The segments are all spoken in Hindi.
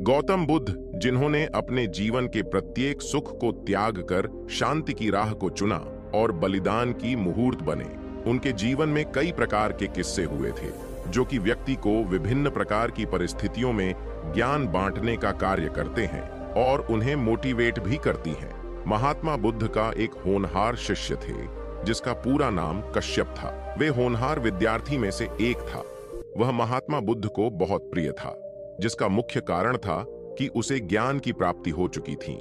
गौतम बुद्ध, जिन्होंने अपने जीवन के प्रत्येक सुख को त्याग कर शांति की राह को चुना और बलिदान की मुहूर्त बने, उनके जीवन में कई प्रकार के किस्से हुए थे जो कि व्यक्ति को विभिन्न प्रकार की परिस्थितियों में ज्ञान बांटने का कार्य करते हैं और उन्हें मोटिवेट भी करती हैं। महात्मा बुद्ध का एक होनहार शिष्य थे जिसका पूरा नाम कश्यप था। वे होनहार विद्यार्थी में से एक था। वह महात्मा बुद्ध को बहुत प्रिय था, जिसका मुख्य कारण था कि उसे ज्ञान की प्राप्ति हो चुकी थी।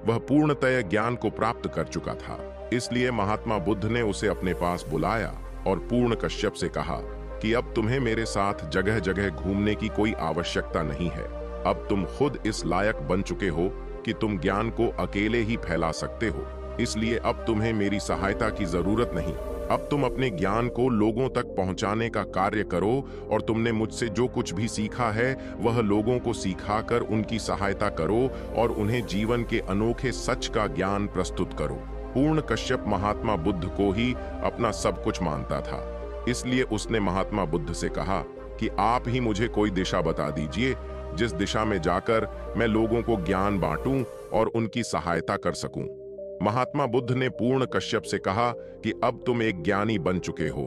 वह पूर्णतः ज्ञान को प्राप्त कर चुका था। इसलिए महात्मा बुद्ध ने उसे अपने पास बुलाया और पूर्ण कश्यप से कहा कि अब तुम्हें मेरे साथ जगह जगह घूमने की कोई आवश्यकता नहीं है। अब तुम खुद इस लायक बन चुके हो कि तुम ज्ञान को अकेले ही फैला सकते हो। इसलिए अब तुम्हें मेरी सहायता की जरूरत नहीं। अब तुम अपने ज्ञान को लोगों तक पहुंचाने का कार्य करो और तुमने मुझसे जो कुछ भी सीखा है वह लोगों को सिखाकर उनकी सहायता करो और उन्हें जीवन के अनोखे सच का ज्ञान प्रस्तुत करो। पूर्ण कश्यप महात्मा बुद्ध को ही अपना सब कुछ मानता था। इसलिए उसने महात्मा बुद्ध से कहा कि आप ही मुझे कोई दिशा बता दीजिए जिस दिशा में जाकर मैं लोगों को ज्ञान बांटूं और उनकी सहायता कर सकूं। महात्मा बुद्ध ने पूर्ण कश्यप से कहा कि अब तुम एक ज्ञानी बन चुके हो,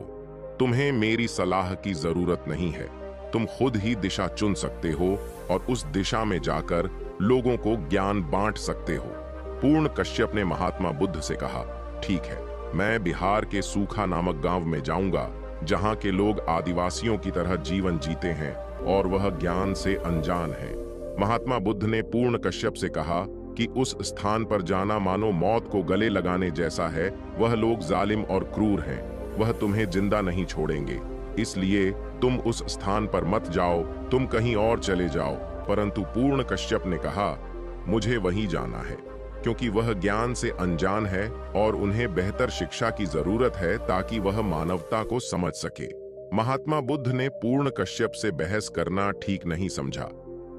तुम्हें मेरी सलाह की जरूरत नहीं है। तुम खुद ही दिशा चुन सकते हो और उस दिशा में जाकर लोगों को ज्ञान बांट सकते हो। पूर्ण कश्यप ने महात्मा बुद्ध से कहा, ठीक है, मैं बिहार के सूखा नामक गांव में जाऊंगा जहां के लोग आदिवासियों की तरह जीवन जीते हैं और वह ज्ञान से अनजान है। महात्मा बुद्ध ने पूर्ण कश्यप से कहा कि उस स्थान पर जाना मानो मौत को गले लगाने जैसा है। वह लोग जालिम और क्रूर हैं, वह तुम्हें जिंदा नहीं छोड़ेंगे। इसलिए तुम उस स्थान पर मत जाओ, तुम कहीं और चले जाओ। परंतु पूर्ण कश्यप ने कहा, मुझे वहीं जाना है क्योंकि वह ज्ञान से अनजान है और उन्हें बेहतर शिक्षा की जरूरत है ताकि वह मानवता को समझ सके। महात्मा बुद्ध ने पूर्ण कश्यप से बहस करना ठीक नहीं समझा,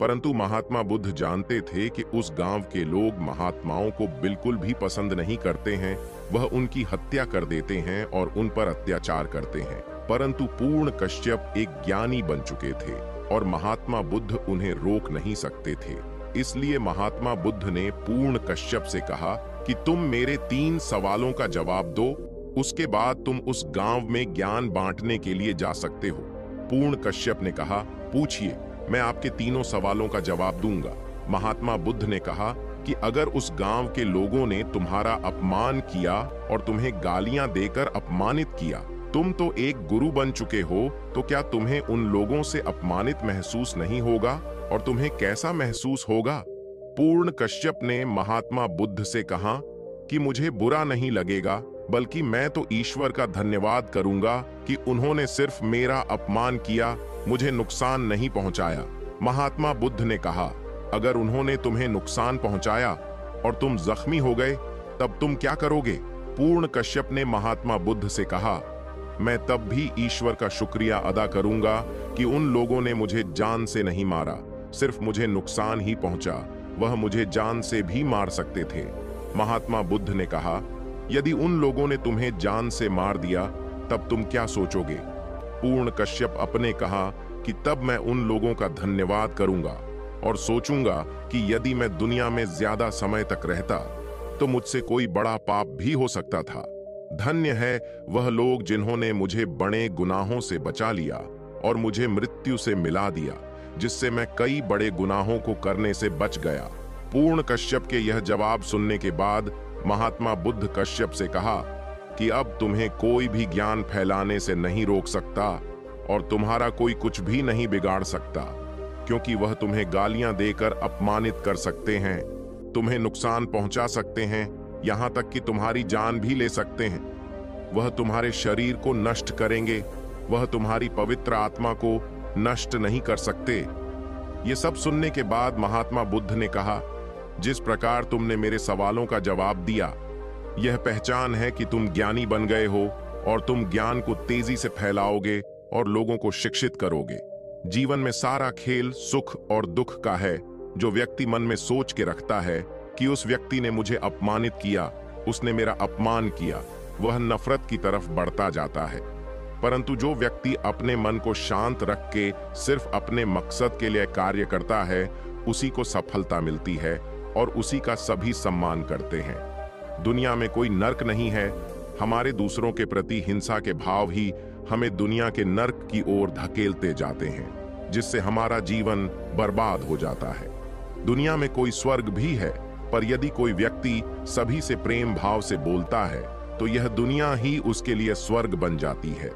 परंतु महात्मा बुद्ध जानते थे कि उस गांव के लोग महात्माओं को बिल्कुल भी पसंद नहीं करते हैं। वह उनकी हत्या कर देते हैं और उन पर अत्याचार करते हैं। परंतु पूर्ण कश्यप एक ज्ञानी बन चुके थे और महात्मा बुद्ध उन्हें रोक नहीं सकते थे। इसलिए महात्मा बुद्ध ने पूर्ण कश्यप से कहा कि तुम मेरे 3 सवालों का जवाब दो, उसके बाद तुम उस गांव में ज्ञान बांटने के लिए जा सकते हो। पूर्ण कश्यप ने कहा, पूछिए, मैं आपके 3 सवालों का जवाब दूंगा। महात्मा बुद्ध ने कहा कि अगर उस गांव के लोगों ने तुम्हारा अपमान किया और तुम्हें गालियां देकर अपमानित किया, तुम तो एक गुरु बन चुके हो, तो क्या तुम्हें उन लोगों से अपमानित महसूस नहीं होगा और तुम्हें कैसा महसूस होगा? पूर्ण कश्यप ने महात्मा बुद्ध से कहा कि मुझे बुरा नहीं लगेगा, बल्कि मैं तो ईश्वर का धन्यवाद करूंगा कि उन्होंने सिर्फ मेरा अपमान किया, मुझे नुकसान नहीं पहुंचाया। महात्मा बुद्ध ने कहा, अगर उन्होंने तुम्हें नुकसान पहुंचाया और तुम जख्मी हो गए, तब तुम क्या करोगे? पूर्ण कश्यप ने महात्मा बुद्ध से कहा, मैं तब भी ईश्वर का शुक्रिया अदा करूंगा कि उन लोगों ने मुझे जान से नहीं मारा, सिर्फ मुझे नुकसान ही पहुंचा। वह मुझे जान से भी मार सकते थे। महात्मा बुद्ध ने कहा, यदि उन लोगों ने तुम्हें जान से मार दिया, तब तुम क्या सोचोगे? पूर्ण कश्यप अपने कहा कि तब मैं उन लोगों का धन्यवाद करूंगा और सोचूंगा कि यदि मैं दुनिया में ज्यादा समय तक रहता तो मुझसे कोई बड़ा पाप भी हो सकता था। धन्य है वह लोग जिन्होंने मुझे बड़े गुनाहों से बचा लिया और मुझे मृत्यु से मिला दिया, जिससे मैं कई बड़े गुनाहों को करने से बच गया। पूर्ण कश्यप के यह जवाब सुनने के बाद महात्मा बुद्ध कश्यप से कहा कि अब तुम्हें कोई भी ज्ञान फैलाने से नहीं रोक सकता और तुम्हारा कोई कुछ भी नहीं बिगाड़ सकता, क्योंकि वह तुम्हें गालियां देकर अपमानित कर सकते हैं, तुम्हें नुकसान पहुंचा सकते हैं, यहां तक कि तुम्हारी जान भी ले सकते हैं। वह तुम्हारे शरीर को नष्ट करेंगे, वह तुम्हारी पवित्र आत्मा को नष्ट नहीं कर सकते। ये सब सुनने के बाद महात्मा बुद्ध ने कहा, जिस प्रकार तुमने मेरे सवालों का जवाब दिया, यह पहचान है कि तुम ज्ञानी बन गए हो और तुम ज्ञान को तेजी से फैलाओगे और लोगों को शिक्षित करोगे। जीवन में सारा खेल सुख और दुख का है। जो व्यक्ति मन में सोच के रखता है कि उस व्यक्ति ने मुझे अपमानित किया, उसने मेरा अपमान किया, वह नफरत की तरफ बढ़ता जाता है। परंतु जो व्यक्ति अपने मन को शांत रख के सिर्फ अपने मकसद के लिए कार्य करता है, उसी को सफलता मिलती है और उसी का सभी सम्मान करते हैं। दुनिया में कोई नर्क नहीं है। हमारे दूसरों के प्रति हिंसा के भाव ही हमें दुनिया के नर्क की ओर धकेलते जाते हैं, जिससे हमारा जीवन बर्बाद हो जाता है। दुनिया में कोई स्वर्ग भी है, पर यदि कोई व्यक्ति सभी से प्रेम भाव से बोलता है तो यह दुनिया ही उसके लिए स्वर्ग बन जाती है,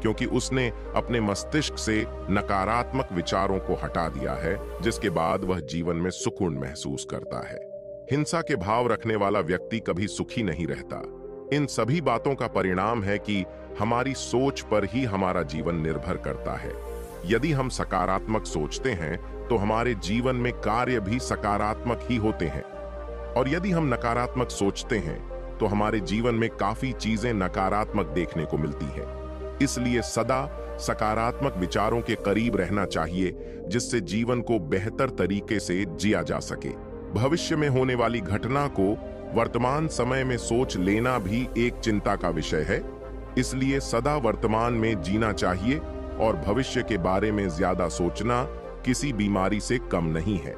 क्योंकि उसने अपने मस्तिष्क से नकारात्मक विचारों को हटा दिया है, जिसके बाद वह जीवन में सुकून महसूस करता है। हिंसा के भाव रखने वाला व्यक्ति कभी सुखी नहीं रहता। इन सभी बातों का परिणाम है कि हमारी सोच पर ही हमारा जीवन निर्भर करता है। यदि हम सकारात्मक सोचते हैं तो हमारे जीवन में कार्य भी सकारात्मक ही होते हैं, और यदि हम नकारात्मक सोचते हैं तो हमारे जीवन में काफी चीजें नकारात्मक देखने को मिलती हैं। इसलिए सदा सकारात्मक विचारों के करीब रहना चाहिए, जिससे जीवन को बेहतर तरीके से जिया जा सके। भविष्य में होने वाली घटना को वर्तमान समय में सोच लेना भी एक चिंता का विषय है। इसलिए सदा वर्तमान में जीना चाहिए और भविष्य के बारे में ज्यादा सोचना किसी बीमारी से कम नहीं है।